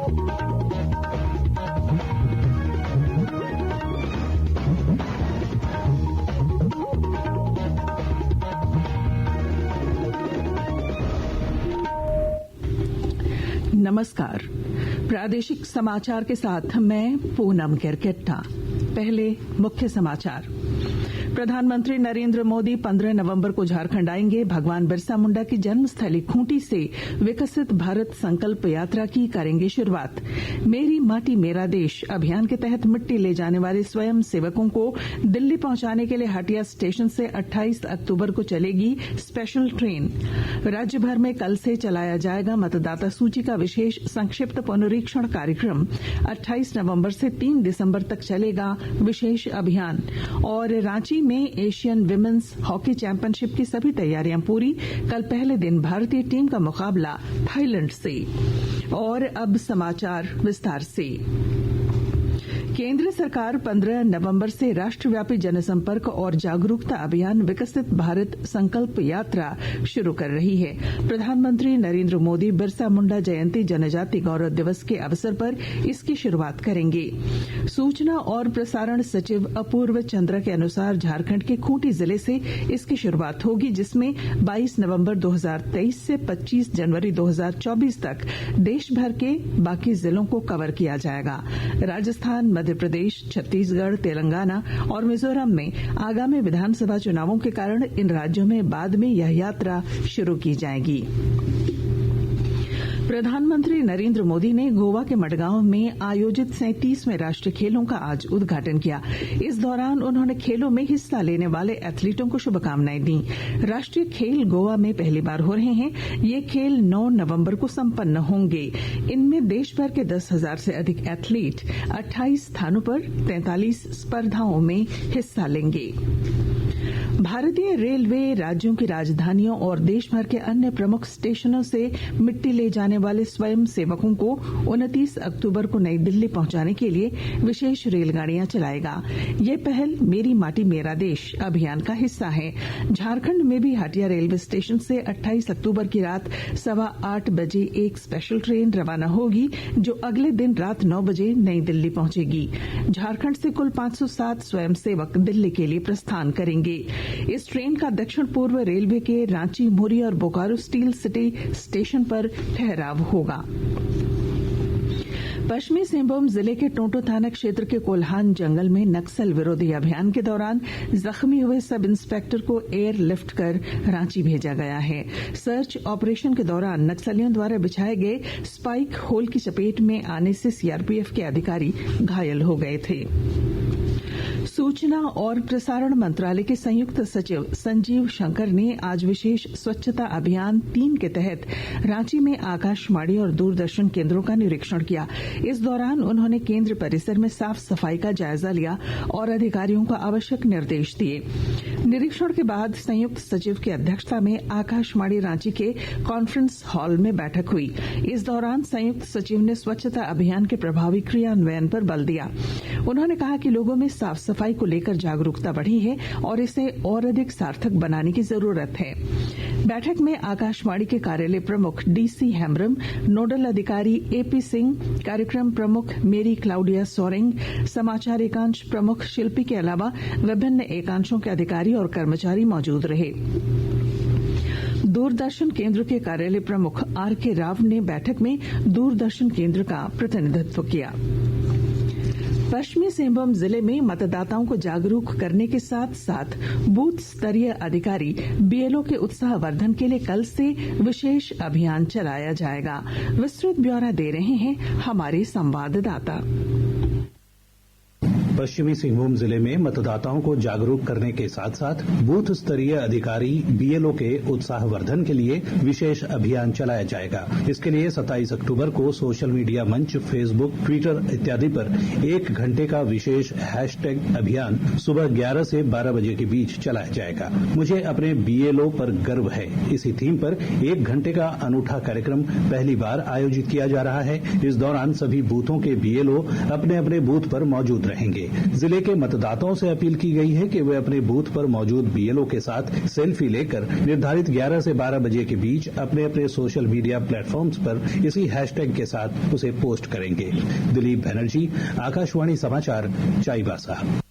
नमस्कार। प्रादेशिक समाचार के साथ मैं पूनम केरकेट्टा। पहले मुख्य समाचार। प्रधानमंत्री नरेंद्र मोदी 15 नवंबर को झारखंड आएंगे। भगवान बिरसा मुंडा की जन्मस्थली खूंटी से विकसित भारत संकल्प यात्रा की करेंगे शुरुआत। मेरी माटी मेरा देश अभियान के तहत मिट्टी ले जाने वाले स्वयं सेवकों को दिल्ली पहुंचाने के लिए हटिया स्टेशन से 28 अक्टूबर को चलेगी स्पेशल ट्रेन। राज्य भर में कल से चलाया जाएगा मतदाता सूची का विशेष संक्षिप्त पुनरीक्षण कार्यक्रम। 28 नवंबर से 3 दिसंबर तक चलेगा विशेष अभियान। और रांची में एशियन विमेन्स हॉकी चैंपियनशिप की सभी तैयारियां पूरी। कल पहले दिन भारतीय टीम का मुकाबला थाईलैंड से। और अब समाचार विस्तार से। केंद्र सरकार 15 नवंबर से राष्ट्रव्यापी जनसंपर्क और जागरूकता अभियान विकसित भारत संकल्प यात्रा शुरू कर रही है। प्रधानमंत्री नरेंद्र मोदी बिरसा मुंडा जयंती जनजाति गौरव दिवस के अवसर पर इसकी शुरुआत करेंगे। सूचना और प्रसारण सचिव अपूर्व चंद्रा के अनुसार झारखंड के खूंटी जिले से इसकी शुरुआत होगी, जिसमें 22 नवंबर 2023 से 25 जनवरी 2024 तक देश भर के बाकी जिलों को कवर किया जाएगा। राजस्थान, मध्य प्रदेश, छत्तीसगढ़, तेलंगाना और मिजोरम में आगामी विधानसभा चुनावों के कारण इन राज्यों में बाद में यह यात्रा शुरू की जाएगी। प्रधानमंत्री नरेंद्र मोदी ने गोवा के मडगांव में आयोजित 37वें राष्ट्रीय खेलों का आज उद्घाटन किया। इस दौरान उन्होंने खेलों में हिस्सा लेने वाले एथलीटों को शुभकामनाएं दी। राष्ट्रीय खेल गोवा में पहली बार हो रहे हैं। ये खेल 9 नवंबर को संपन्न होंगे। इनमें देश भर के 10,000 से अधिक एथलीट 28 स्थानों पर 43 स्पर्धाओं में हिस्सा लेंगे। भारतीय रेलवे राज्यों की राजधानियों और देश भर के अन्य प्रमुख स्टेशनों से मिट्टी ले जाने वाले स्वयं सेवकों को 29 अक्टूबर को नई दिल्ली पहुंचाने के लिए विशेष रेलगाड़ियां चलाएगा। ये पहल मेरी माटी मेरा देश अभियान का हिस्सा है। झारखंड में भी हटिया रेलवे स्टेशन से 28 अक्टूबर की रात 8:15 बजे एक स्पेशल ट्रेन रवाना होगी, जो अगले दिन रात 9 बजे नई दिल्ली पहुंचेगी। झारखंड से कुल 507 स्वयं सेवक दिल्ली के लिए प्रस्थान करेंगे। इस ट्रेन का दक्षिण पूर्व रेलवे के रांची, मुरी और बोकारो स्टील सिटी स्टेशन पर ठहराव होगा। पश्चिमी सिंहभूम जिले के टोंटो थाना क्षेत्र के कोल्हान जंगल में नक्सल विरोधी अभियान के दौरान जख्मी हुए सब इंस्पेक्टर को एयर लिफ्ट कर रांची भेजा गया है। सर्च ऑपरेशन के दौरान नक्सलियों द्वारा बिछाए गए स्पाइक होल की चपेट में आने से सीआरपीएफ के अधिकारी घायल हो गए थे। सूचना और प्रसारण मंत्रालय के संयुक्त सचिव संजीव शंकर ने आज विशेष स्वच्छता अभियान 3 के तहत रांची में आकाशवाणी और दूरदर्शन केंद्रों का निरीक्षण किया। इस दौरान उन्होंने केंद्र परिसर में साफ सफाई का जायजा लिया और अधिकारियों को आवश्यक निर्देश दिए। निरीक्षण के बाद संयुक्त सचिव की अध्यक्षता में आकाशवाणी रांची के कॉन्फ्रेंस हॉल में बैठक हुई। इस दौरान संयुक्त सचिव ने स्वच्छता अभियान के प्रभावी क्रियान्वयन पर बल दिया। उन्होंने कहा कि लोगों में साफ सफाई को लेकर जागरूकता बढ़ी है और इसे और अधिक सार्थक बनाने की जरूरत है। बैठक में आकाशवाणी के कार्यालय प्रमुख डीसी हेम्ब्रम, नोडल अधिकारी एपी सिंह, कार्यक्रम प्रमुख मेरी क्लाउडिया सोरेंग, समाचार एकांश प्रमुख शिल्पी के अलावा विभिन्न एकांशों के अधिकारी और कर्मचारी मौजूद रहे। दूरदर्शन केंद्र के कार्यालय प्रमुख आरके राव ने बैठक में दूरदर्शन केंद्र का प्रतिनिधित्व किया। पश्चिमी सिंहभूम जिले में मतदाताओं को जागरूक करने के साथ साथ बूथ स्तरीय अधिकारी बीएलओ के उत्साहवर्धन के लिए कल से विशेष अभियान चलाया जाएगा। विस्तृत ब्यौरा दे रहे हैं हमारे संवाददाता। पश्चिमी सिंहभूम जिले में मतदाताओं को जागरूक करने के साथ साथ बूथ स्तरीय अधिकारी बीएलओ के उत्साहवर्धन के लिए विशेष अभियान चलाया जाएगा। इसके लिए 27 अक्टूबर को सोशल मीडिया मंच, फेसबुक, ट्विटर इत्यादि पर 1 घंटे का विशेष हैशटैग अभियान सुबह 11 से 12 बजे के बीच चलाया जाएगा। मुझे अपने बीएलओ पर गर्व है। इसी थीम पर 1 घंटे का अनूठा कार्यक्रम पहली बार आयोजित किया जा रहा है। इस दौरान सभी बूथों के बीएलओ अपने अपने बूथ पर मौजूद रहेंगे। करेंगे। जिले के मतदाताओं से अपील की गई है कि वे अपने बूथ पर मौजूद बीएलओ के साथ सेल्फी लेकर निर्धारित 11 से 12 बजे के बीच अपने अपने सोशल मीडिया प्लेटफॉर्म्स पर इसी हैशटैग के साथ उसे पोस्ट करेंगे। दिलीप बनर्जी, आकाशवाणी समाचार, चाईबासा।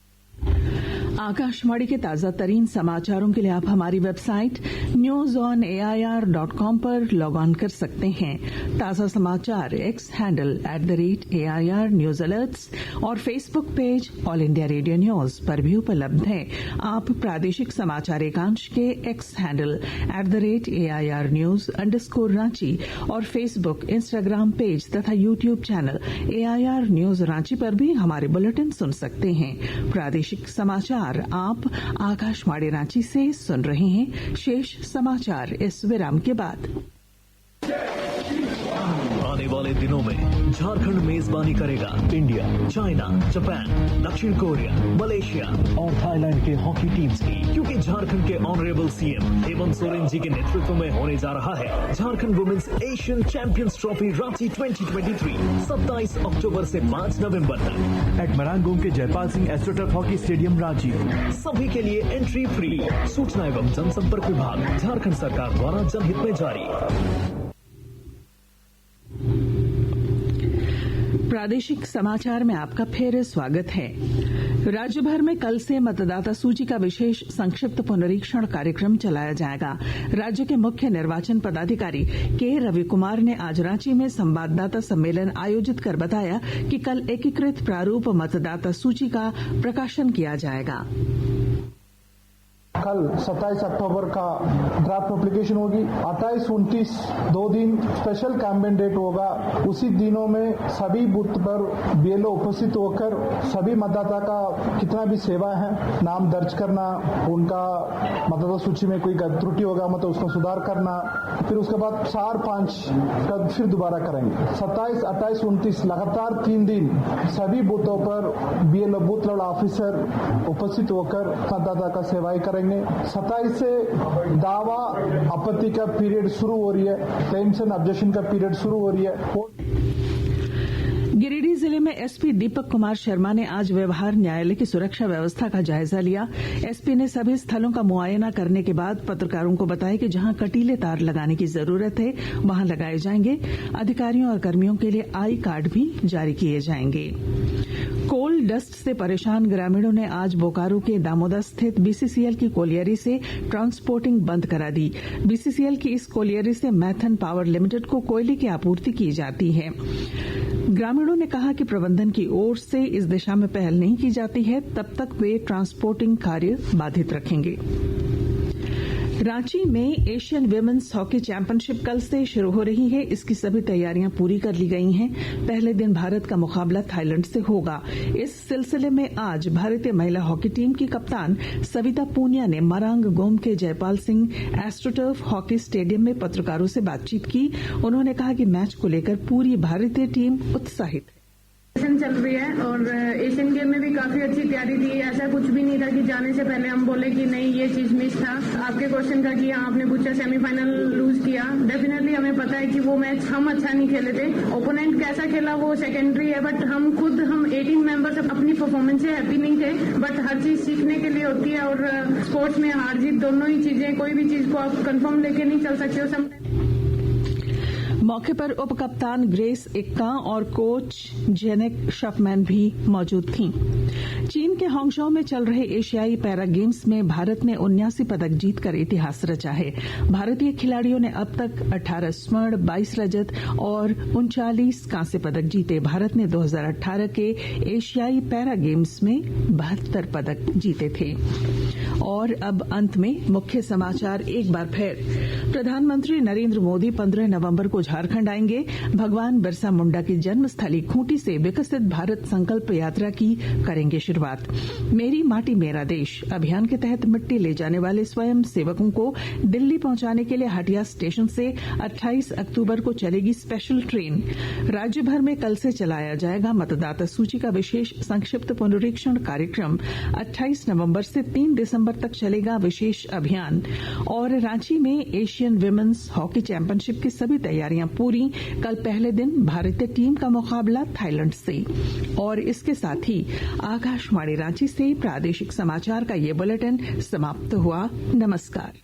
आकाशवाणी के ताजा तरीन समाचारों के लिए आप हमारी वेबसाइट newsonair.com पर लॉग ऑन कर सकते हैं। ताजा समाचार X handle @AIR news alerts और Facebook page All India Radio news पर भी उपलब्ध है। आप प्रादेशिक समाचार एकांश के X handle @AIR news _Ranchi और फेसबुक, इंस्टाग्राम पेज तथा YouTube channel AIR news Ranchi पर भी हमारे बुलेटिन सुन सकते हैं। प्रादेशिक समाचार आप आकाशवाणी रांची से सुन रहे हैं। शेष समाचार इस विराम के बाद। आने वाले दिनों में झारखंड मेजबानी करेगा इंडिया, चाइना, जापान, दक्षिण कोरिया, मलेशिया और थाईलैंड के हॉकी टीम्स की, क्योंकि झारखंड के ऑनरेबल सीएम हेमंत सोरेन जी के नेतृत्व में होने जा रहा है Jharkhand women's Asian champions trophy Ranchi 2023 27 अक्टूबर से 5 नवंबर तक एट मरांगोम के Jaipal Singh astroturf hockey stadium Ranchi. सभी के लिए एंट्री फ्री। सूचना एवं जनसंपर्क विभाग, झारखंड सरकार द्वारा जनहित में जारी। प्रादेशिक समाचार में आपका फिर स्वागत है। राज्य भर में कल से मतदाता सूची का विशेष संक्षिप्त पुनरीक्षण कार्यक्रम चलाया जाएगा। राज्य के मुख्य निर्वाचन पदाधिकारी के रवि कुमार ने आज रांची में संवाददाता सम्मेलन आयोजित कर बताया कि कल एकीकृत प्रारूप मतदाता सूची का प्रकाशन किया जाएगा। कल 27 अक्टूबर का ड्राफ्ट एप्लीकेशन होगी। 28, 29 2 दिन स्पेशल कैंपेन डेट होगा। उसी दिनों में सभी बूथ पर बीएलओ उपस्थित होकर सभी मतदाता का कितना भी सेवा है, नाम दर्ज करना, उनका मतदाता सूची में कोई त्रुटि होगा मतलब उसको सुधार करना, फिर उसके बाद 4-5 का फिर दोबारा करेंगे। 27, 28, 29 लगातार 3 दिन सभी बूथों पर बीएलओ बूथ लेवल ऑफिसर उपस्थित होकर मतदाता का सेवाएं करेंगे। 27 से दावा आपत्ति का पीरियड शुरू हो रही है, क्लेम्स एंड ऑब्जेक्शन का पीरियड शुरू हो रही है। गिरिडीह जिले में एसपी दीपक कुमार शर्मा ने आज व्यवहार न्यायालय की सुरक्षा व्यवस्था का जायजा लिया। एसपी ने सभी स्थलों का मुआयना करने के बाद पत्रकारों को बताया कि जहां कटीले तार लगाने की जरूरत है वहां लगाए जाएंगे। अधिकारियों और कर्मियों के लिए आई कार्ड भी जारी किए जाएंगे। कोल डस्ट से परेशान ग्रामीणों ने आज बोकारो के दामोदा स्थित बीसीसीएल की कोलियरी से ट्रांसपोर्टिंग बंद करा दी। बीसीसीएल की इस कोलियरी से मैथन पावर लिमिटेड को कोयले की आपूर्ति की जाती है। ग्रामीणों ने कहा कि प्रबंधन की ओर से इस दिशा में पहल नहीं की जाती है, तब तक वे ट्रांसपोर्टिंग कार्य बाधित रखेंगे। रांची में एशियन विमेन्स हॉकी चैंपियनशिप कल से शुरू हो रही है। इसकी सभी तैयारियां पूरी कर ली गई हैं। पहले दिन भारत का मुकाबला थाईलैंड से होगा। इस सिलसिले में आज भारतीय महिला हॉकी टीम की कप्तान सविता पूनिया ने मरांग गोम के Jaipal Singh astroturf hockey stadium में पत्रकारों से बातचीत की। उन्होंने कहा कि मैच को लेकर पूरी भारतीय टीम उत्साहित है। चल रही है और एशियन गेम में भी काफी अच्छी तैयारी थी। ऐसा कुछ भी नहीं था कि जाने से पहले हम बोले कि नहीं ये चीज मिस था। आपके क्वेश्चन का कि आपने पूछा सेमीफाइनल लूज किया, डेफिनेटली हमें पता है कि वो मैच हम अच्छा नहीं खेले थे। ओपोनेंट कैसा खेला वो सेकेंडरी है, बट हम 18 मेंबर्स अपनी परफॉर्मेंस से हैप्पी नहीं थे। बट हर चीज सीखने के लिए होती है और स्पोर्ट्स में हार जीत दोनों ही चीजें, कोई भी चीज को आप कंफर्म लेके नहीं चल सकते हो। मौके पर उप कप्तान ग्रेस इक्का और कोच जेनेक शफमैन भी मौजूद थीं। चीन के हांगझोउ में चल रहे एशियाई पैरा गेम्स में भारत ने 79 पदक जीतकर इतिहास रचा है। भारतीय खिलाड़ियों ने अब तक 18 स्वर्ण, 22 रजत और 39 कांस्य पदक जीते। भारत ने 2018 के एशियाई पैरा गेम्स में 72 पदक जीते थे। और अब अंत में मुख्य समाचार एक बार फिर। प्रधानमंत्री नरेंद्र मोदी 15 नवंबर को झारखंड आएंगे। भगवान बिरसा मुंडा की जन्मस्थली खूंटी से विकसित भारत संकल्प यात्रा की करेंगे शुरुआत। मेरी माटी मेरा देश अभियान के तहत मिट्टी ले जाने वाले स्वयं सेवकों को दिल्ली पहुंचाने के लिए हटिया स्टेशन से 28 अक्टूबर को चलेगी स्पेशल ट्रेन। राज्य भर में कल से चलाया जाएगा मतदाता सूची का विशेष संक्षिप्त पुनरीक्षण कार्यक्रम। 28 नवंबर से 3 दिसंबर दिसंबर तक चलेगा विशेष अभियान। और रांची में एशियन विमेन्स हॉकी चैंपियनशिप की सभी तैयारियां पूरी। कल पहले दिन भारतीय टीम का मुकाबला थाईलैंड से। और इसके साथ ही आकाशवाणी रांची से प्रादेशिक समाचार का ये बुलेटिन समाप्त हुआ। नमस्कार।